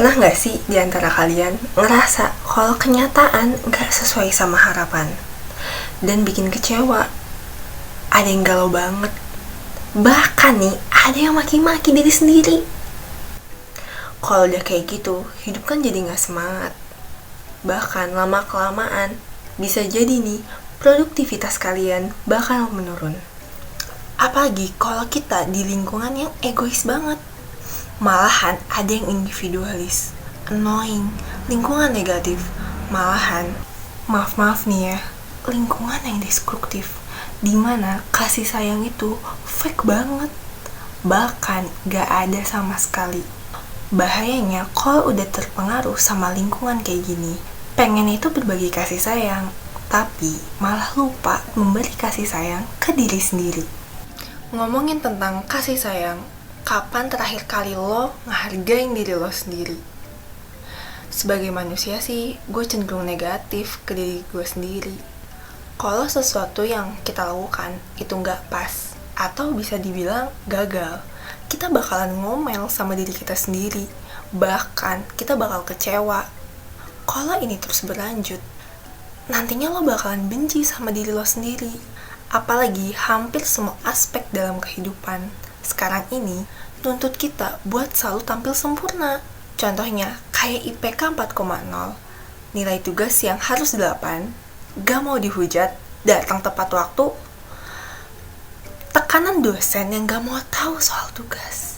Pernah nggak sih di antara kalian ngerasa kalau kenyataan nggak sesuai sama harapan dan bikin kecewa? Ada yang galau banget, bahkan nih ada yang maki-maki diri sendiri. Kalau udah kayak gitu, hidup kan jadi nggak semangat. Bahkan lama-kelamaan bisa jadi nih produktivitas kalian bakal menurun. Apalagi kalau kita di lingkungan yang egois banget. Malahan ada yang individualis, annoying, lingkungan negatif. Malahan, maaf nih ya, lingkungan yang destruktif, dimana kasih sayang itu fake banget, bahkan gak ada sama sekali. Bahayanya kalau udah terpengaruh sama lingkungan kayak gini, pengen itu berbagi kasih sayang, tapi malah lupa memberi kasih sayang ke diri sendiri. Ngomongin tentang kasih sayang, kapan terakhir kali lo ngehargain diri lo sendiri? Sebagai manusia sih, gue cenderung negatif ke diri gue sendiri. Kalau sesuatu yang kita lakukan itu gak pas, atau bisa dibilang gagal, kita bakalan ngomel sama diri kita sendiri. Bahkan kita bakal kecewa. Kalau ini terus berlanjut, nantinya lo bakalan benci sama diri lo sendiri. Apalagi hampir semua aspek dalam kehidupan sekarang ini nuntut kita buat selalu tampil sempurna. Contohnya kayak IPK 4,0, nilai tugas yang harus 8, gak mau dihujat, datang tepat waktu, tekanan dosen yang gak mau tahu soal tugas.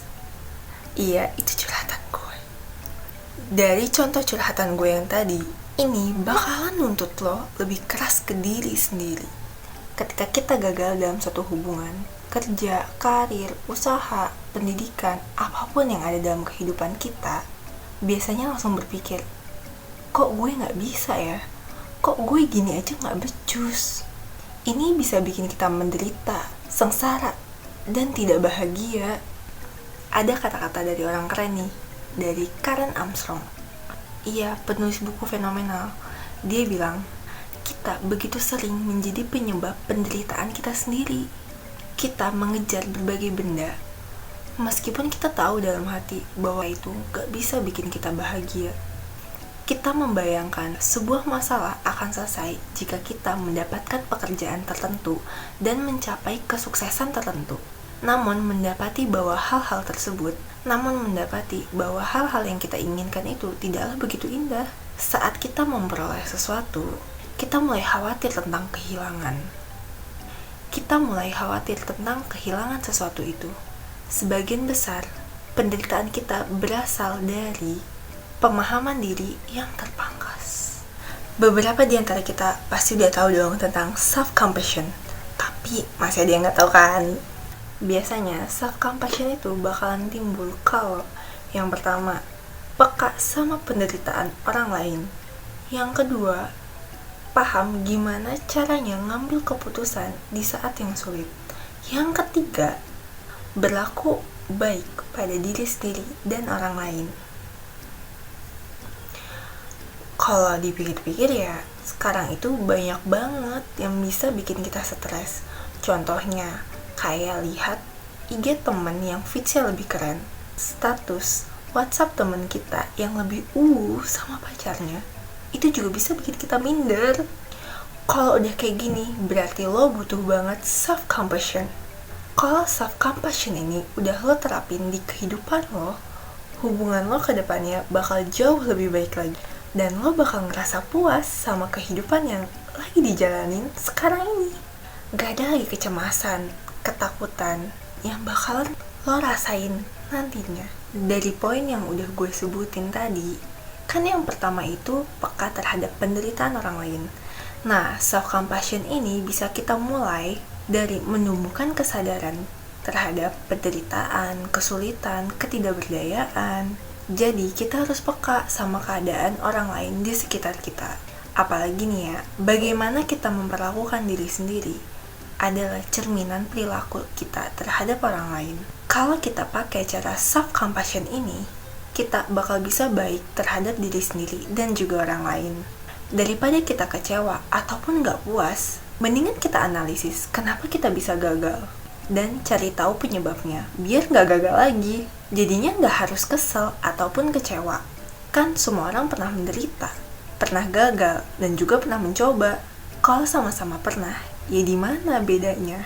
Iya, itu curhatan gue. Dari contoh curhatan gue yang tadi, ini bakalan nuntut lo lebih keras ke diri sendiri. Ketika kita gagal dalam suatu hubungan, kerja, karir, usaha, pendidikan, apapun yang ada dalam kehidupan kita, biasanya langsung berpikir, kok gue gak bisa ya? Kok gue gini aja gak becus? Ini bisa bikin kita menderita, sengsara, dan tidak bahagia. Ada kata-kata dari orang keren nih, dari Karen Armstrong. Ia penulis buku fenomenal. Dia bilang, kita begitu sering menjadi penyebab penderitaan kita sendiri. Kita mengejar berbagai benda, meskipun kita tahu dalam hati bahwa itu gak bisa bikin kita bahagia. Kita membayangkan sebuah masalah akan selesai jika kita mendapatkan pekerjaan tertentu dan mencapai kesuksesan tertentu. Namun mendapati bahwa hal-hal yang kita inginkan itu tidaklah begitu indah. Saat kita memperoleh sesuatu, kita mulai khawatir tentang kehilangan. Kita mulai khawatir tentang kehilangan sesuatu itu. Sebagian besar penderitaan kita berasal dari pemahaman diri yang terpangkas. Beberapa di antara kita pasti udah tahu dong tentang self-compassion, tapi masih ada yang nggak tahu kan? Biasanya self-compassion itu bakalan timbul kalau yang pertama, peka sama penderitaan orang lain. Yang kedua, paham gimana caranya ngambil keputusan di saat yang sulit. Yang ketiga, berlaku baik pada diri sendiri dan orang lain. Kalau dipikir-pikir ya, sekarang itu banyak banget yang bisa bikin kita stres. Contohnya, kayak lihat IG temen yang feeds-nya lebih keren, status WhatsApp temen kita yang lebih sama pacarnya, itu juga bisa bikin kita minder. Kalau udah kayak gini, berarti lo butuh banget self-compassion. Kalau self-compassion ini udah lo terapin di kehidupan lo, hubungan lo ke depannya bakal jauh lebih baik lagi. Dan lo bakal ngerasa puas sama kehidupan yang lagi dijalanin sekarang ini. Gak ada lagi kecemasan, ketakutan yang bakalan lo rasain nantinya. Dari poin yang udah gue sebutin tadi, kan yang pertama itu peka terhadap penderitaan orang lain. Nah, self-compassion ini bisa kita mulai dari menumbuhkan kesadaran terhadap penderitaan, kesulitan, ketidakberdayaan. Jadi, kita harus peka sama keadaan orang lain di sekitar kita. Apalagi nih ya, bagaimana kita memperlakukan diri sendiri adalah cerminan perilaku kita terhadap orang lain. Kalau kita pakai cara self-compassion ini, kita bakal bisa baik terhadap diri sendiri dan juga orang lain. Daripada kita kecewa ataupun gak puas, mendingan kita analisis kenapa kita bisa gagal dan cari tahu penyebabnya biar gak gagal lagi. Jadinya gak harus kesel ataupun kecewa. Kan semua orang pernah menderita, pernah gagal, dan juga pernah mencoba. Kalau sama-sama pernah, ya di mana bedanya?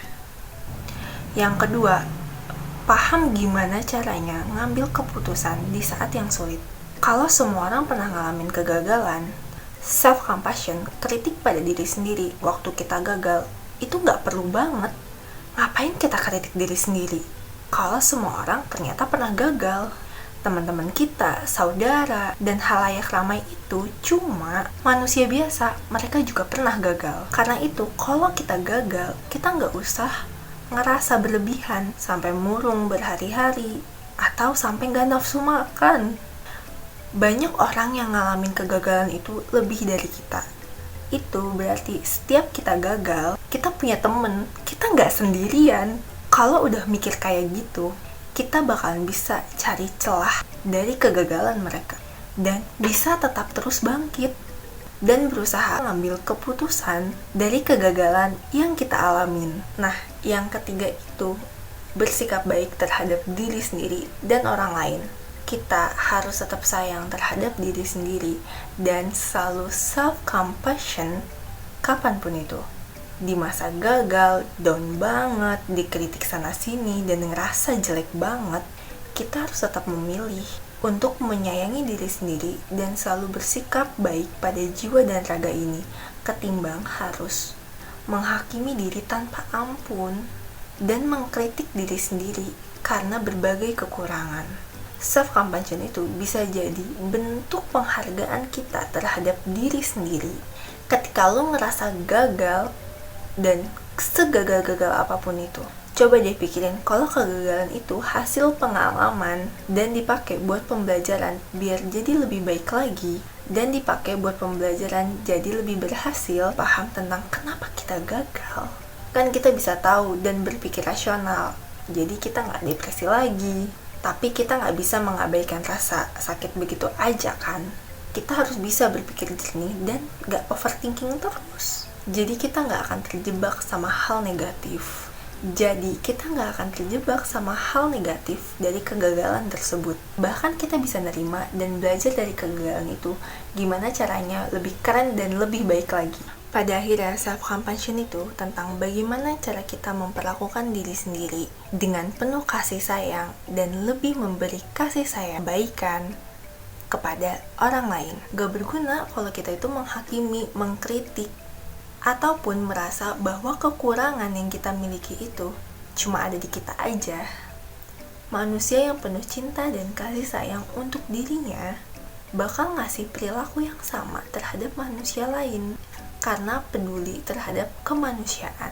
Yang kedua, paham gimana caranya ngambil keputusan di saat yang sulit. Kalau semua orang pernah ngalamin kegagalan, self-compassion, kritik pada diri sendiri waktu kita gagal, itu gak perlu banget. Ngapain kita kritik diri sendiri? Kalau semua orang ternyata pernah gagal. Teman-teman kita, saudara, dan halayak ramai itu cuma manusia biasa. Mereka juga pernah gagal. Karena itu, kalau kita gagal, kita gak usah ngerasa berlebihan sampai murung berhari-hari atau sampai gak nafsu makan. Banyak orang yang ngalamin kegagalan itu lebih dari kita. Itu berarti setiap kita gagal, kita punya temen, kita gak sendirian. Kalau udah mikir kayak gitu, kita bakalan bisa cari celah dari kegagalan mereka dan bisa tetap terus bangkit dan berusaha ngambil keputusan dari kegagalan yang kita alamin. Nah, yang ketiga itu bersikap baik terhadap diri sendiri dan orang lain. Kita harus tetap sayang terhadap diri sendiri dan selalu self-compassion kapanpun itu. Di masa gagal, down banget, dikritik sana-sini, dan ngerasa jelek banget, kita harus tetap memilih untuk menyayangi diri sendiri dan selalu bersikap baik pada jiwa dan raga ini, ketimbang harus menghakimi diri tanpa ampun dan mengkritik diri sendiri karena berbagai kekurangan. Self-compassion itu bisa jadi bentuk penghargaan kita terhadap diri sendiri. Ketika lo ngerasa gagal, dan segagal-gagal apapun itu, coba deh pikirin kalau kegagalan itu hasil pengalaman dan dipakai buat pembelajaran biar jadi lebih baik lagi, dan dipakai buat pembelajaran jadi lebih berhasil paham tentang kenapa kita gagal. Kan kita bisa tahu dan berpikir rasional, jadi kita gak depresi lagi. Tapi kita gak bisa mengabaikan rasa sakit begitu aja kan. Kita harus bisa berpikir jernih dan gak overthinking terus. Jadi kita gak akan terjebak sama hal negatif. Dari kegagalan tersebut. Bahkan kita bisa nerima dan belajar dari kegagalan itu gimana caranya lebih keren dan lebih baik lagi. Pada akhirnya, self-compassion itu tentang bagaimana cara kita memperlakukan diri sendiri dengan penuh kasih sayang dan lebih memberi kasih sayang kebaikan kepada orang lain. Gak berguna kalau kita itu menghakimi, mengkritik, ataupun merasa bahwa kekurangan yang kita miliki itu cuma ada di kita aja. Manusia yang penuh cinta dan kasih sayang untuk dirinya bakal ngasih perilaku yang sama terhadap manusia lain karena peduli terhadap kemanusiaan.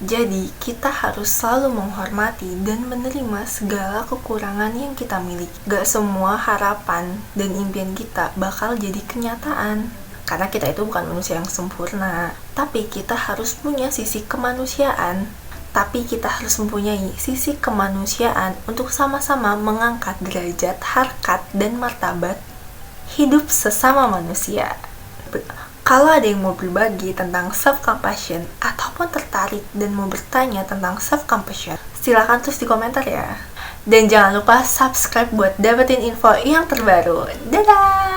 Jadi, kita harus selalu menghormati dan menerima segala kekurangan yang kita miliki. Gak semua harapan dan impian kita bakal jadi kenyataan. Karena kita itu bukan manusia yang sempurna. Tapi kita harus punya sisi kemanusiaan. Untuk sama-sama mengangkat derajat, harkat, dan martabat hidup sesama manusia. Kalau ada yang mau berbagi tentang self-compassion ataupun tertarik dan mau bertanya tentang self-compassion, silakan tulis di komentar ya. Dan jangan lupa subscribe buat dapetin info yang terbaru. Dadah!